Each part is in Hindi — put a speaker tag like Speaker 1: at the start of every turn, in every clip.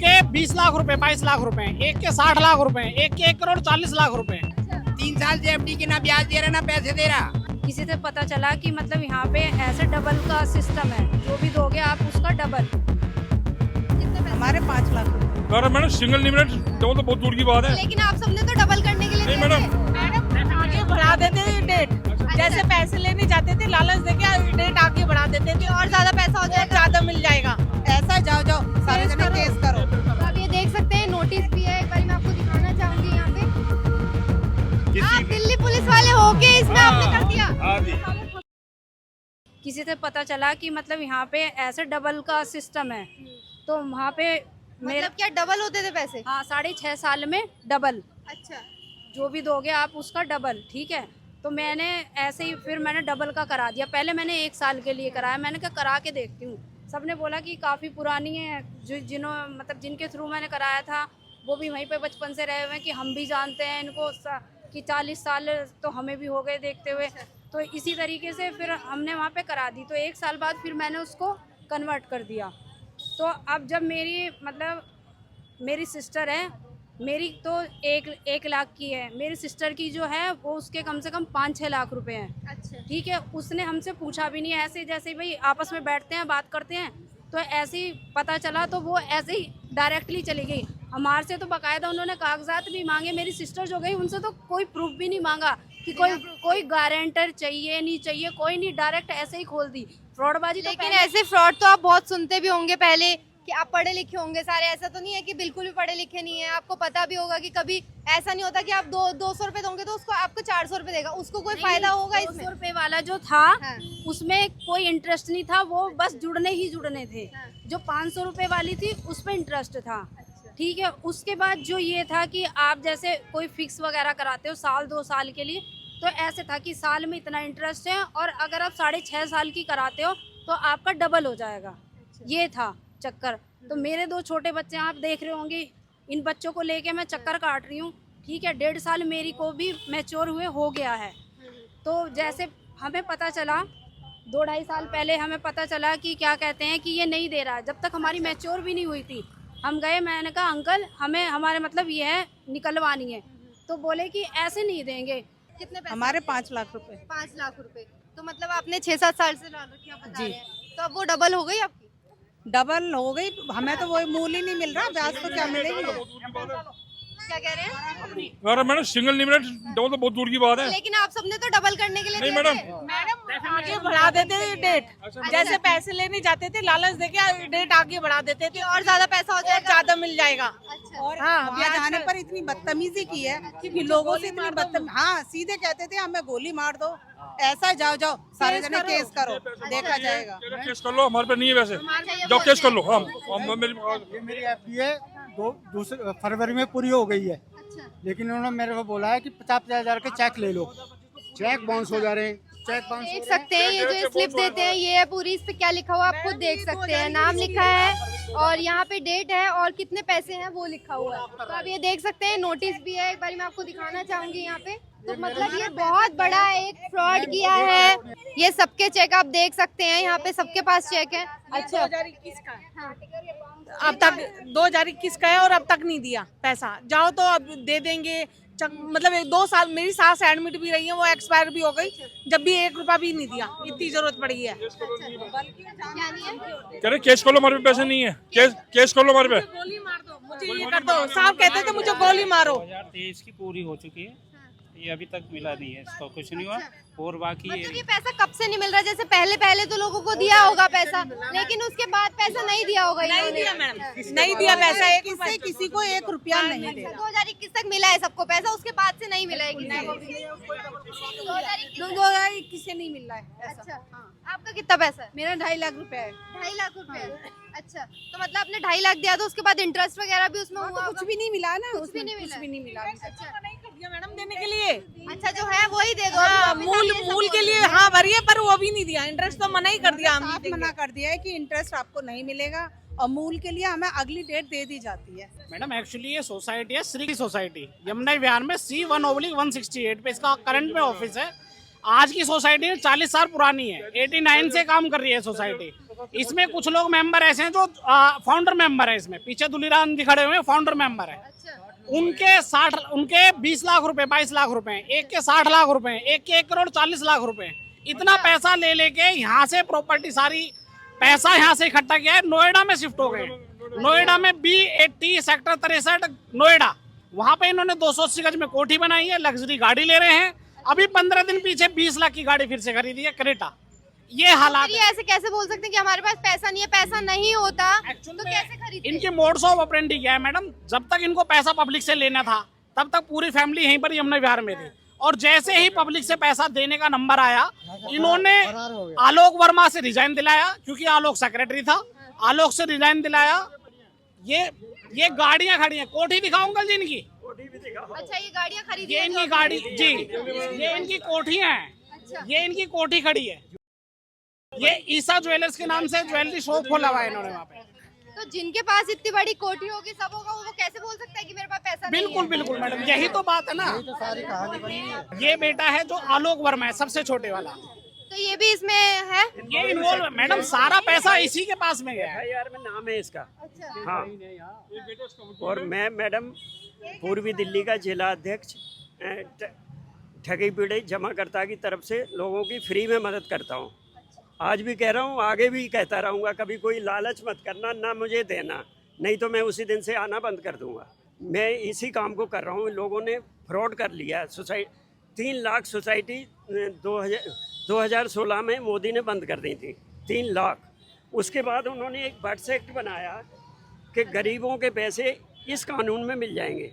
Speaker 1: के 20 लाख रुपए, 22 लाख रुपए, एक के 60 लाख रुपए, एक के 1 करोड़ 40 लाख रुपए।
Speaker 2: 3 साल से एफडी के ना ब्याज दे रहा ना पैसे दे रहा।
Speaker 3: किसी से पता चला कि मतलब यहाँ पे ऐसे डबल का सिस्टम है, जो भी दोगे आप उसका डबल।
Speaker 4: हमारे 5 लाख रुपए।
Speaker 5: अरे मैडम सिंगल लिमिटेड डबल तो बहुत दूर की बात है।
Speaker 6: लेकिन आप सबने तो डबल करने के लिए
Speaker 5: नहीं
Speaker 6: मैडम
Speaker 4: आगे बढ़ा देते थे डेट, जैसे पैसे लेने जाते थे लालच देके डेट आगे बढ़ा देते थे
Speaker 6: और ज्यादा पैसा हो जाएगा,
Speaker 4: ज्यादा मिल जाएगा। ऐसा जाओ जाओ सारे जने केस करो।
Speaker 6: तो आप ये देख सकते हैं, नोटिस भी है, एक बार मैं आपको दिखाना चाहूंगी यहाँ पे। आप दिल्ली पुलिस वाले होके इसमें आपने कर दिया।
Speaker 3: किसी से पता चला कि मतलब यहाँ पे ऐसे डबल का सिस्टम है, तो वहाँ पे मेरा
Speaker 6: मतलब क्या डबल होते थे पैसे?
Speaker 3: हाँ 6.5 साल में डबल,
Speaker 6: अच्छा,
Speaker 3: जो भी दोगे आप उसका डबल। ठीक है, तो मैंने ऐसे ही फिर मैंने डबल का करा दिया। पहले मैंने 1 साल के लिए कराया, मैंने कहा करा के देखती हूँ। सबने बोला कि काफ़ी पुरानी है, मतलब जिनके थ्रू मैंने कराया था वो भी वहीं पे बचपन से रहे हुए हैं, कि हम भी जानते हैं इनको कि 40 साल तो हमें भी हो गए देखते हुए। तो इसी तरीके से फिर हमने वहाँ पे करा दी। तो 1 साल बाद फिर मैंने उसको कन्वर्ट कर दिया। तो अब जब मेरी सिस्टर है, मेरी तो 1 लाख की है, मेरी सिस्टर की जो है वो उसके कम से कम 5-6 लाख रुपए हैं।
Speaker 6: अच्छा,
Speaker 3: ठीक है, उसने हमसे पूछा भी नहीं, ऐसे जैसे भाई आपस में बैठते हैं बात करते हैं, तो ऐसे ही पता चला तो वो ऐसे ही डायरेक्टली चली गई। हमारे से तो बाकायदा उन्होंने कागजात भी मांगे। मेरी सिस्टर जो गई उनसे तो कोई प्रूफ भी नहीं मांगा कि कोई गारंटर चाहिए नहीं चाहिए, कोई नहीं, डायरेक्ट ऐसे ही खोल दी। फ्रॉडबाजी तो
Speaker 6: लेकिन ऐसे फ्रॉड तो आप बहुत सुनते भी होंगे पहले कि आप पढ़े लिखे होंगे सारे। ऐसा तो नहीं है कि बिल्कुल भी पढ़े लिखे नहीं है। आपको पता भी होगा कि कभी ऐसा नहीं होता कि आप 200 रुपए दोगे तो उसको आपको 400 रुपए देगा, उसको कोई फायदा होगा इसमें?
Speaker 3: 200 रुपए वाला जो था,
Speaker 6: हाँ।
Speaker 3: उसमें कोई इंटरेस्ट नहीं था, वो बस जुड़ने ही जुड़ने थे।
Speaker 6: हाँ।
Speaker 3: जो 500 रुपए वाली थी उस पर इंटरेस्ट था।
Speaker 6: अच्छा।
Speaker 3: ठीक है, उसके बाद जो ये था कि आप जैसे कोई फिक्स वगैरह कराते हो 1-2 साल के लिए, तो ऐसे था कि साल में इतना इंटरेस्ट है, और अगर आप 6.5 साल की कराते हो तो आपका डबल हो जाएगा। ये था चक्कर। तो मेरे 2 छोटे बच्चे आप देख रहे होंगे, इन बच्चों को लेके मैं चक्कर काट रही हूँ। ठीक है, 1.5 साल मेरी को भी मैच्योर हुए हो गया है। तो जैसे हमें पता चला 2-2.5 साल पहले हमें पता चला कि क्या कहते हैं कि ये नहीं दे रहा है, जब तक हमारी मैच्योर भी नहीं हुई थी। हम गए, मैंने कहा अंकल हमें हमारे मतलब ये है निकलवानी है, तो बोले कि ऐसे नहीं देंगे।
Speaker 6: कितने पैसे?
Speaker 4: हमारे 5 लाख रुपए।
Speaker 6: 5 लाख रुपए। तो मतलब आपने 6-7 साल से ला रखी, आप बता रहे हैं। तो अब वो डबल हो गई आपकी?
Speaker 4: डबल हो गई, हमें तो वही मूल ही नहीं मिल रहा, ब्याज तो क्या मिलेगी।
Speaker 6: क्या कह रहे हैं?
Speaker 5: अरे मैडम सिंगल लिमिटेड डबल तो बहुत दूर की बात है।
Speaker 6: लेकिन आप सबने तो डबल करने के लिए
Speaker 5: नहीं
Speaker 6: दिए
Speaker 5: मैडम।
Speaker 6: थे।
Speaker 4: मैडम आगे बढ़ा देते थे डेट, जैसे पैसे लेने जाते थे लालच देके डेट आगे बढ़ा देते थे
Speaker 6: और ज्यादा पैसा हो
Speaker 4: और
Speaker 6: जाएगा।
Speaker 4: ज्यादा मिल जाएगा।
Speaker 6: अच्छा।
Speaker 4: और हाँ, ब्याज आने पर इतनी बदतमीजी की है कि लोगों से इतनी बदतमीजी। हाँ, सीधे कहते थे हमें गोली मार दो, ऐसा जाओ जाओ सारे जने केस करो, देखा जाएगा।
Speaker 5: केस कर लो, हमारे पे नहीं है वैसे, जाओ केस कर लो। हम
Speaker 7: ये मेरी एफडी है, 2 फरवरी में पूरी हो गई है, लेकिन उन्होंने मेरे को बोला है कि 50-50 हजार के चेक ले लो। चेक बाउंस हो जा रहे हैं, चेक बाउंस
Speaker 6: देख सकते हैं, ये जो स्लिप देते हैं ये है पूरी, इस पे क्या लिखा हुआ आप खुद देख सकते हैं। नाम लिखा है और यहाँ पे डेट है और कितने पैसे हैं वो लिखा हुआ है। तो आप ये देख सकते हैं, नोटिस भी है, एक बार मैं आपको दिखाना चाहूंगी यहाँ पे। तो मतलब ये बहुत बड़ा एक फ्रॉड किया है। ये सबके चेक आप देख सकते हैं, यहाँ पे सबके पास चेक है। अच्छा,
Speaker 4: 2021 का है। अब तक 2021 का है और अब तक नहीं दिया पैसा। जाओ तो अब दे देंगे। मतलब 2 साल मेरी सास एडमिट भी रही है, वो एक्सपायर भी हो गई, जब भी 1 रुपया भी नहीं दिया। इतनी जरूरत पड़ी है।
Speaker 6: क्या नहीं है?
Speaker 5: कह रहे केस कर लो, हमारे पे पैसे नहीं है, केस कर लो हमारे पे।
Speaker 4: गोली मार दो, मुझे ये कर दो। साहब कहते थे मुझे गोली मारो।
Speaker 8: 2023 की पूरी हो चुकी है, ये अभी तक मिला नहीं है, इसका कुछ नहीं हुआ। और बाकी
Speaker 6: मतलब ये पैसा कब से नहीं मिल रहा? जैसे पहले तो लोगों को दिया होगा पैसा, लेकिन उसके बाद पैसा नहीं दिया होगा।
Speaker 4: नहीं दिया मैडम, नहीं दिया पैसा। एक किसी को 1 रुपया नहीं दिया।
Speaker 6: 2021 तक मिला है सबको पैसा, उसके बाद से नहीं मिला है किसी को भी।
Speaker 4: 2021 से नहीं मिल रहा है।
Speaker 6: अच्छा, आपका कितना पैसा है?
Speaker 4: मेरा 2.5 लाख रुपया है।
Speaker 6: 2.5 लाख रुपए। अच्छा, तो मतलब आपने 2.5 लाख दिया, तो उसके बाद इंटरेस्ट वगैरह भी उसमें हुआ?
Speaker 4: कुछ भी नहीं मिला ना,
Speaker 6: कुछ भी नहीं मिला।
Speaker 4: कुछ भी नहीं मिला।
Speaker 6: अच्छा,
Speaker 4: नहीं कर दिया मैडम देने के लिए।
Speaker 6: अच्छा, जो है वही दे दो।
Speaker 4: हाँ,
Speaker 6: अभी वापस आइए
Speaker 4: मूल
Speaker 6: सब
Speaker 4: के लिए
Speaker 6: बोल
Speaker 4: हाँ भरिए, पर वो भी नहीं दिया। इंटरेस्ट तो मना ही कर दिया। हम
Speaker 9: साफ मना कर दिया है कि इंटरेस्ट आपको नहीं मिलेगा, और मूल के लिए हमें अगली डेट दे दी जाती है।
Speaker 1: मैडम एक्चुअली ये सोसाइटी है श्री सोसाइटी, यमुना विहार में C1/168 पे इसका करंट में ऑफिस है। आज की सोसाइटी 40 साल पुरानी है, 89 से काम कर रही है सोसाइटी। इसमें कुछ लोग मेंबर ऐसे हैं जो फाउंडर मेंबर है। इसमें पीछे दुलीराम जी खड़े हुए हैं, फाउंडर मेंबर है। उनके 20 लाख रुपए, 22 लाख रुपए, एक के 60 लाख रुपए, एक के 1 करोड़ 40 लाख रुपए, इतना पैसा ले लेके यहाँ से प्रॉपर्टी सारी पैसा यहाँ से इकट्ठा किया है, नोएडा में शिफ्ट हो गए। नोएडा में B80 सेक्टर 63 नोएडा, वहां पे इन्होंने 280 गज में कोठी बनाई है, लग्जरी गाड़ी ले रहे हैं। अभी 15 दिन पीछे 20 लाख की गाड़ी फिर से खरीदी है, क्रेटा। ये हालात
Speaker 6: ये ऐसे कैसे बोल सकते हैं कि हमारे पास पैसा नहीं है? पैसा नहीं होता
Speaker 1: Actually
Speaker 6: तो कैसे खरीदते?
Speaker 1: इनके मोड्स ऑफ ऑपरेंडी क्या है मैडम, जब तक इनको पैसा पब्लिक से लेना था तब तक पूरी फैमिली यहीं पर यमुना विहार में थी, और जैसे ही पब्लिक से पैसा देने का नंबर आया, इन्होंने आलोक वर्मा से रिजाइन दिलाया, क्योंकि आलोक सेक्रेटरी था, आलोक से रिजाइन दिलाया। ये गाड़ियां खड़ी हैं, कोठी दिखाऊं अंकल जी इनकी।
Speaker 6: अच्छा, ये गाड़ियां खरीदी
Speaker 1: ये
Speaker 6: हैं
Speaker 1: इनकी
Speaker 6: जो
Speaker 1: गाड़ी
Speaker 6: आपने?
Speaker 1: जी, ये इनकी कोठियां हैं।
Speaker 6: अच्छा।
Speaker 1: ये इनकी कोठी खड़ी है। ये ईसा ज्वेलर्स के नाम से ज्वेलरी शॉप खोला हुआ है इन्होंने वहाँ पे।
Speaker 6: तो जिनके पास इतनी बड़ी कोठी होगी, सब होगा, वो कैसे बोल सकता है कि मेरे पास पैसा नहीं
Speaker 1: बिल्कुल
Speaker 6: है?
Speaker 1: बिल्कुल मैडम, यही तो बात है ना। ये बेटा है जो आलोक वर्मा है, सबसे छोटे वाला,
Speaker 6: तो ये भी इसमें है?
Speaker 1: ये इन्वॉल्व है मैडम, सारा पैसा इसी के पास में गया है।
Speaker 10: यार में नाम है इसका।
Speaker 6: अच्छा।
Speaker 10: हाँ, और मैं मैडम पूर्वी दिल्ली का जिला अध्यक्ष ठगी पीड़ित जमाकर्ता की तरफ से लोगों की फ्री में मदद करता हूँ। आज भी कह रहा हूँ, आगे भी कहता रहूँगा, कभी कोई लालच मत करना, ना मुझे देना, नहीं तो मैं उसी दिन से आना बंद कर दूँगा। मैं इसी काम को कर रहा हूँ। लोगों ने फ्रॉड कर लिया। 3 लाख सोसाइटी 2016 में मोदी ने बंद कर दी थी, 3 लाख। उसके बाद उन्होंने एक बट्स एक्ट बनाया कि गरीबों के पैसे इस कानून में मिल जाएंगे।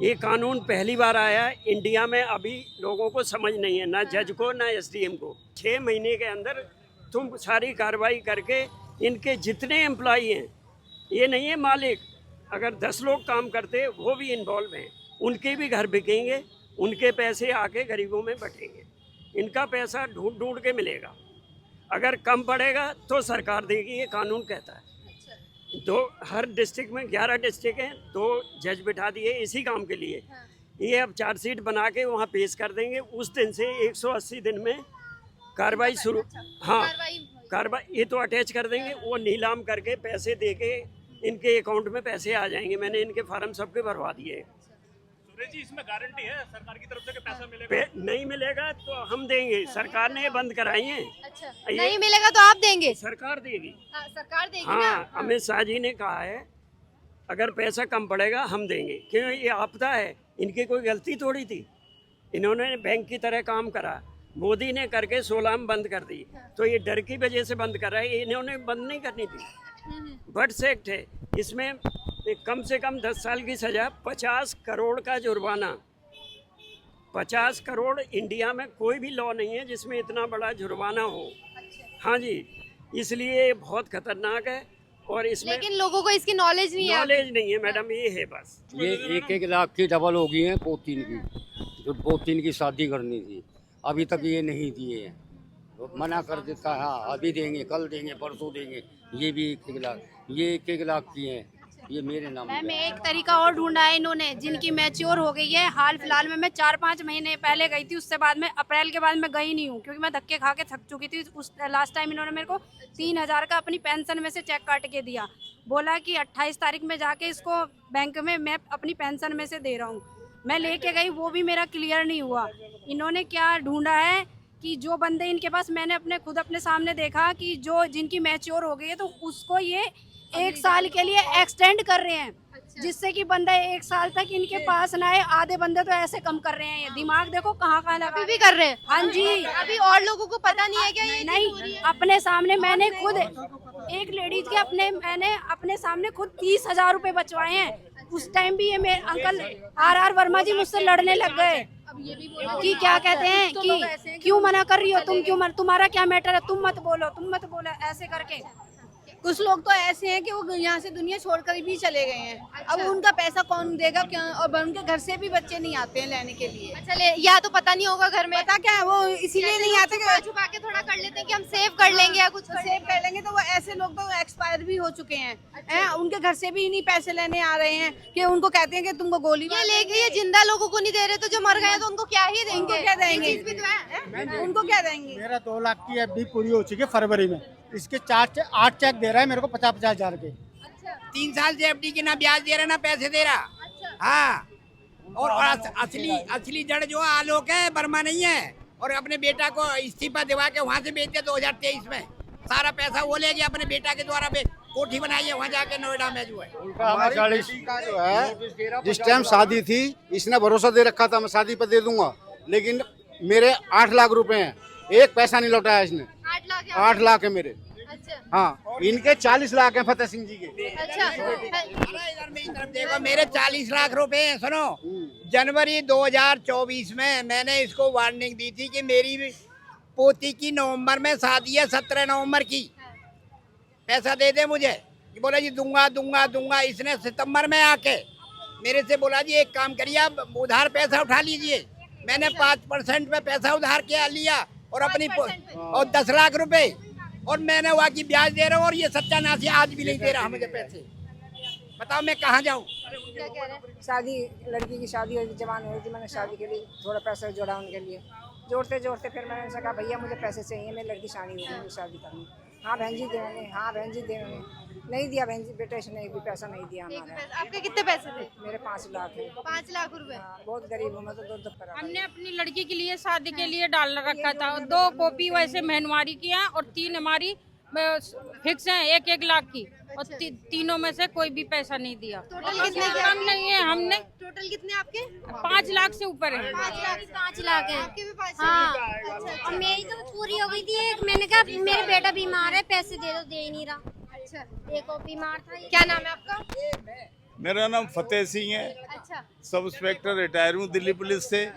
Speaker 10: ये कानून पहली बार आया इंडिया में, अभी लोगों को समझ नहीं है, ना जज को ना SDM को। 6 महीने के अंदर तुम सारी कार्रवाई करके इनके जितने एम्प्लॉई हैं, ये नहीं है मालिक, अगर 10 लोग काम करते वो भी इन्वॉल्व हैं, उनके भी घर बिकेंगे, उनके पैसे आके गरीबों में बटेंगे। इनका पैसा ढूंढ ढूंढ के मिलेगा। अगर कम पड़ेगा तो सरकार देगी, ये कानून कहता है। हर डिस्ट्रिक्ट में 11 डिस्ट्रिक्ट हैं, 2 जज बिठा दिए इसी काम के लिए। ये अब चार्जशीट बना के वहाँ पेश कर देंगे। उस दिन से 180 दिन में कार्रवाई शुरू। हाँ, कार्रवाई ये तो अटैच कर देंगे, वो नीलाम करके पैसे दे के इनके अकाउंट में पैसे आ जाएंगे। मैंने इनके फार्म सबके भरवा दिए।
Speaker 5: जी, इसमें गारंटी है सरकार की तरफ से कि पैसा मिलेगा?
Speaker 10: नहीं मिलेगा तो हम देंगे, सरकार ने बंद कराई है।
Speaker 6: अच्छा, नहीं मिलेगा तो आप देंगे?
Speaker 10: सरकार देगी।
Speaker 6: सरकार देगी
Speaker 10: हाँ,
Speaker 6: ना?
Speaker 10: अमित शाह जी ने कहा है अगर पैसा कम पड़ेगा हम देंगे, क्यों? ये आपदा है, इनकी कोई गलती थोड़ी थी। इन्होंने बैंक की तरह काम करा, मोदी ने करके 16 में बंद कर दी, तो ये डर की वजह से बंद कर रहा है। इन्होंने बंद नहीं करनी थी। बट्स एक्ट है, इसमें कम से कम 10 साल की सजा, 50 करोड़ का जुर्माना। 50 करोड़, इंडिया में कोई भी लॉ नहीं है जिसमें इतना बड़ा जुर्माना हो। हाँ जी, इसलिए ये बहुत खतरनाक है। और इसमें
Speaker 6: लेकिन लोगों को इसकी नॉलेज नहीं है।
Speaker 10: नॉलेज नहीं है मैडम, ये है बस।
Speaker 11: ये 1-1 लाख की डबल हो गई है पोतीन की, जो पोतीन की शादी करनी थी, अभी तक ये नहीं दिए हैं। तो मना कर देता है, हाँ अभी देंगे, कल देंगे, परसों देंगे। ये भी 1-1 लाख, ये 1-1 लाख की हैं, ये मेरे नाम।
Speaker 3: मैम एक तरीका और ढूंढा है इन्होंने, जिनकी मैच्योर हो गई है। हाल फिलहाल में मैं 4-5 महीने पहले गई थी, उससे बाद में अप्रैल के बाद मैं गई नहीं हूँ, क्योंकि मैं धक्के खा के थक चुकी थी। उस लास्ट टाइम इन्होंने मेरे को 3000 का अपनी पेंशन में से चेक काट के दिया, बोला कि 28 तारीख में जाके इसको बैंक में मैं अपनी पेंशन में से दे रहा हूँ। मैं लेके गई, वो भी मेरा क्लियर नहीं हुआ। इन्होंने क्या ढूंढा है कि जो बंदे इनके पास, मैंने खुद अपने सामने देखा कि जो जिनकी मैच्योर हो गई है, तो उसको ये 1 साल के लिए एक्सटेंड कर रहे हैं, जिससे कि बंदा 1 साल तक इनके पास ना आए। आधे बंदे तो ऐसे कम कर रहे हैं। ये दिमाग देखो कहाँ लगा
Speaker 6: भी कर रहे हैं।
Speaker 3: हाँ जी,
Speaker 6: अभी और लोगों को पता नहीं है क्या ये
Speaker 3: नहीं, अपने सामने मैंने खुद एक लेडीज के मैंने अपने सामने खुद 30,000 रुपए बचवाए हैं। उस टाइम भी ये मेरे अंकल RR वर्मा जी मुझसे लड़ने लग गए कि क्या कहते हैं कि क्यों मना कर रही हो तुम, तुम्हारा क्या मैटर है, तुम मत बोलो, ऐसे करके।
Speaker 9: कुछ लोग तो ऐसे हैं कि वो यहाँ से दुनिया छोड़कर भी चले गए हैं। अब उनका पैसा कौन देगा क्या? और उनके घर से भी बच्चे नहीं आते हैं लेने के लिए।
Speaker 6: अच्छा, या तो पता नहीं होगा घर में,
Speaker 9: पता क्या है, वो इसीलिए नहीं आते कि
Speaker 6: छुपा के थोड़ा कर लेते हैं कि हम सेव कर लेंगे या कुछ
Speaker 9: सेव कर लेंगे। तो वो ऐसे लोग तो एक्सपायर भी हो चुके हैं। उनके घर से भी नहीं पैसे लेने आ रहे हैं कि उनको कहते हैं कि तुमको गोली
Speaker 6: लेके ये जिंदा लोगों को नहीं दे रहे, तो जो मर गए तो उनको क्या ही देंगे?
Speaker 9: क्या देंगे?
Speaker 6: ये चीज़ भी तो है।
Speaker 9: उनको क्या देंगे?
Speaker 7: मेरा 2 लाख की FD पूरी हो चुकी है फरवरी में। इसके 8 चेक दे रहा है मेरे को 50-50 हजार के।
Speaker 2: 3 साल से एफडी के ना ब्याज दे रहा ना पैसे दे रहा। हाँ, और असली जड़ जो आलोक है, वर्मा नहीं है। और अपने बेटा को इस्तीफा दिवा के वहाँ से बेच दिया 2023 में। सारा पैसा वो ले गया, अपने बेटा के द्वारा कोठी बनाई है वहाँ जाके नोएडा में जो है।
Speaker 7: हमारी बेटी का जो है जिस टाइम शादी थी इसने भरोसा दे रखा था मैं शादी पर दे दूंगा, लेकिन मेरे 8 लाख रुपए हैं, एक पैसा नहीं लौटाया इसने। 8 लाख है मेरे।
Speaker 6: अच्छा।
Speaker 7: हाँ, इनके 40 लाख हैं फतेह सिंह जी के।
Speaker 6: अच्छा।
Speaker 2: इधर मेरी तरफ देखो, मेरे 40 लाख रुपए हैं। सुनो, जनवरी 2024 में मैंने इसको वार्निंग दी थी कि मेरी पोती की नवंबर में शादी है, 17 नवंबर की, पैसा दे दे मुझे। बोला जी दूंगा दूंगा दूंगा। इसने सितंबर में आके मेरे से बोला जी एक काम करिए, आप उधार पैसा उठा लीजिए। मैंने 5% पे पैसा उधार किया लिया और अपनी और 10 लाख रुपए, और मैंने वहाँ की ब्याज दे रहा हूँ, और ये सत्यानाशी आज भी नहीं दे रहा मुझे पैसे। बताओ मैं कहाँ जाऊँ?
Speaker 6: क्या कह रहे हैं?
Speaker 9: शादी, लड़की की शादी हुई, जवान हुई थी, मैंने शादी के लिए थोड़ा पैसा जोड़ा उनके लिए। जोड़ते जोड़ते फिर मैंने उनसे कहा भैया मुझे पैसे चाहिए, मेरी लड़की शादी हुई, मुझे शादी करनी। हाँ बहन जी देंगे, हाँ बहन जी देंगे। नहीं दिया बहन जी, बेटे से नहीं भी पैसा नहीं दिया हमारा।
Speaker 6: आपके कितने पैसे थे?
Speaker 9: मेरे 5 लाख है।
Speaker 6: 5 लाख रुपए।
Speaker 9: हाँ, बहुत गरीब हूँ मैं तो, दो पर।
Speaker 4: हमने अपनी लड़की के लिए शादी के लिए डाल रखा था, 2 कॉपी वैसे महनवारी की है और 3 हमारी फिक्स है 1-1 लाख की, और तीनों में से कोई भी पैसा नहीं दिया।
Speaker 6: टोटल कितने
Speaker 4: कम नहीं है हमने।
Speaker 6: टोटल कितने आपके?
Speaker 4: 5 लाख से ऊपर है।
Speaker 6: 5 लाख है आपके भी? 5 हाँ। और मेरी तो पूरी हो गई थी। एक मैंने कहा मेरा बेटा बीमार है, पैसे दे दो, दे ही नहीं रहा। अच्छा, एक और बीमार था। क्या नाम है आपका?
Speaker 12: मेरा नाम फतेह सिंह है।
Speaker 6: अच्छा।
Speaker 12: सब इंस्पेक्टर रिटायर हूँ दिल्ली पुलिस से।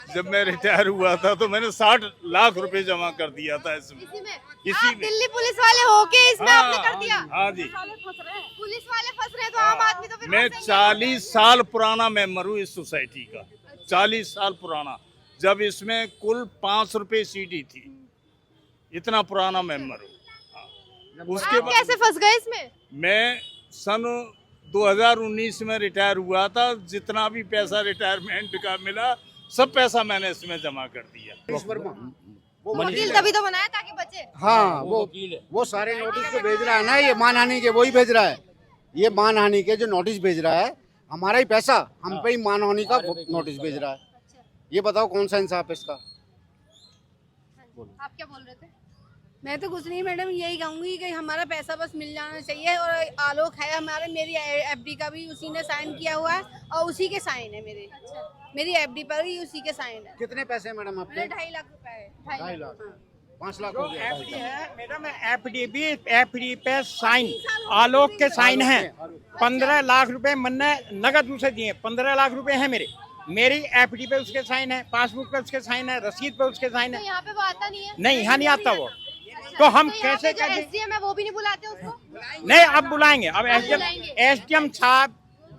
Speaker 12: जब मैं रिटायर हुआ था तो मैंने 60 लाख रुपए जमा कर दिया था इसमें।
Speaker 6: आप दिल्ली पुलिस वाले होके इसमें आपने कर दिया?
Speaker 12: हाँ जी।
Speaker 6: पुलिस वाले फंस रहे हैं तो आम आदमी तो फिर
Speaker 12: मैं 40 साल पुराना मेंबर हूँ इस सोसाइटी का, 40 साल पुराना। जब इसमें कुल 5 रुपए सीटी थी, इतना पुराना मेंबर हूँ। उसके बाद
Speaker 6: कैसे फंस गए इसमें?
Speaker 12: मैं सन 2019 में रिटायर हुआ था। जितना भी पैसा रिटायरमेंट का मिला सब पैसा मैंने इसमें जमा कर दिया।
Speaker 6: वकील तभी तो बनाया ताकि बचे।
Speaker 7: हाँ, वो सारे नोटिस जो भेज रहा है ना, ये मानहानि के वही भेज रहा है। ये मानहानि के जो नोटिस भेज रहा है, हमारा ही पैसा हम पे ही मानहानि का नोटिस भेज रहा है। ये बताओ कौन सा इंसाफ है इसका?
Speaker 6: आप क्या बोल रहे थे?
Speaker 9: मैं तो कुछ नहीं मैडम, यही कहूँगी कि हमारा पैसा बस मिल जाना चाहिए। और आलोक है हमारे, मेरी एफडी का भी उसी ने साइन किया हुआ है और उसी के साइन है मेरे। मेरी एफडी पर ही उसी के साइन है।
Speaker 7: कितने पैसे मैडम आपके?
Speaker 9: 2.5 लाख रुपए है।
Speaker 7: 2.5 लाख, 5 लाख हो गया।
Speaker 1: एफडी है मैडम, एफडी पे साइन आलोक के साइन है। 15 लाख रुपए मैंने नगद उसे दिए। 15 लाख रुपए है मेरी एफडी पे उसके साइन है, पासबुक पे उसके साइन है, रसीद पे उसके साइन है।
Speaker 6: तो यहाँ पे वो आता नहीं है?
Speaker 1: नहीं, यहाँ नहीं आता वो। तो हम कैसे
Speaker 6: जो एसडीएम है वो भी नहीं बुलाते उसको?
Speaker 1: नहीं, अब बुलाएंगे। अब एसडीएम साहब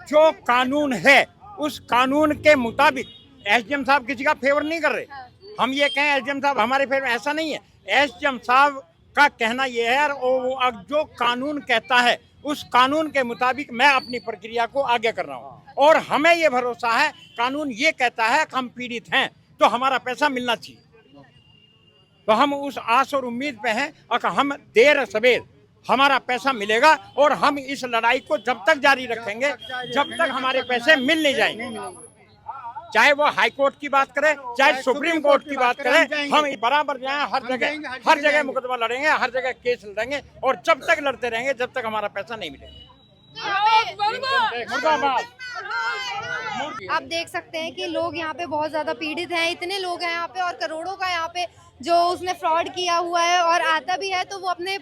Speaker 1: जो कानून है उस कानून के मुताबिक एसडीएम साहब किसी का फेवर नहीं कर रहे। हम ये कहें एसडीएम साहब हमारे फेवर, ऐसा नहीं है। एसडीएम साहब का कहना ये है और वो जो कानून कहता है उस कानून के मुताबिक मैं अपनी प्रक्रिया को आगे कर रहा हूँ। और हमें ये भरोसा है, कानून ये कहता है कि हम पीड़ित हैं तो हमारा पैसा मिलना चाहिए। तो हम उस आस और उम्मीद पे हैं और हम देर सवेर हमारा पैसा मिलेगा। और हम इस लड़ाई को जब तक जारी रखेंगे जब तक हमारे पैसे मिल नहीं जाएंगे। चाहे वो हाई कोर्ट की बात करें, चाहे सुप्रीम कोर्ट की बात करें, हम बराबर जाएं। हर जगह मुकदमा लड़ेंगे, हर जगह केस लड़ेंगे और जब तक लड़ते रहेंगे जब तक हमारा पैसा नहीं मिलेगा।
Speaker 6: आप देख सकते हैं कि लोग यहाँ पे बहुत ज्यादा पीड़ित हैं। इतने लोग हैं यहाँ पे और करोड़ों का यहाँ पे जो उसने फ्रॉड किया हुआ है, और आता भी है तो वो अपने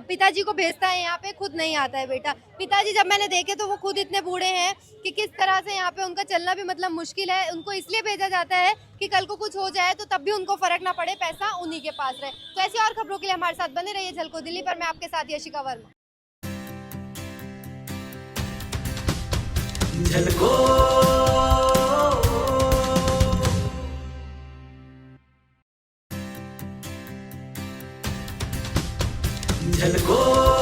Speaker 6: पिताजी को भेजता है, यहाँ पे खुद नहीं आता है बेटा। पिताजी जब मैंने देखे तो वो खुद इतने बूढ़े हैं कि किस तरह से यहाँ पे उनका चलना भी मतलब मुश्किल है। उनको इसलिए भेजा जाता है कि कल को कुछ हो जाए तो तब भी उनको फर्क ना पड़े, पैसा उन्हीं के पास रहे। तो ऐसी और खबरों के लिए हमारे साथ बने रहिए झलको दिल्ली पर। मैं आपके साथ यशिका वर्मा।
Speaker 13: झलको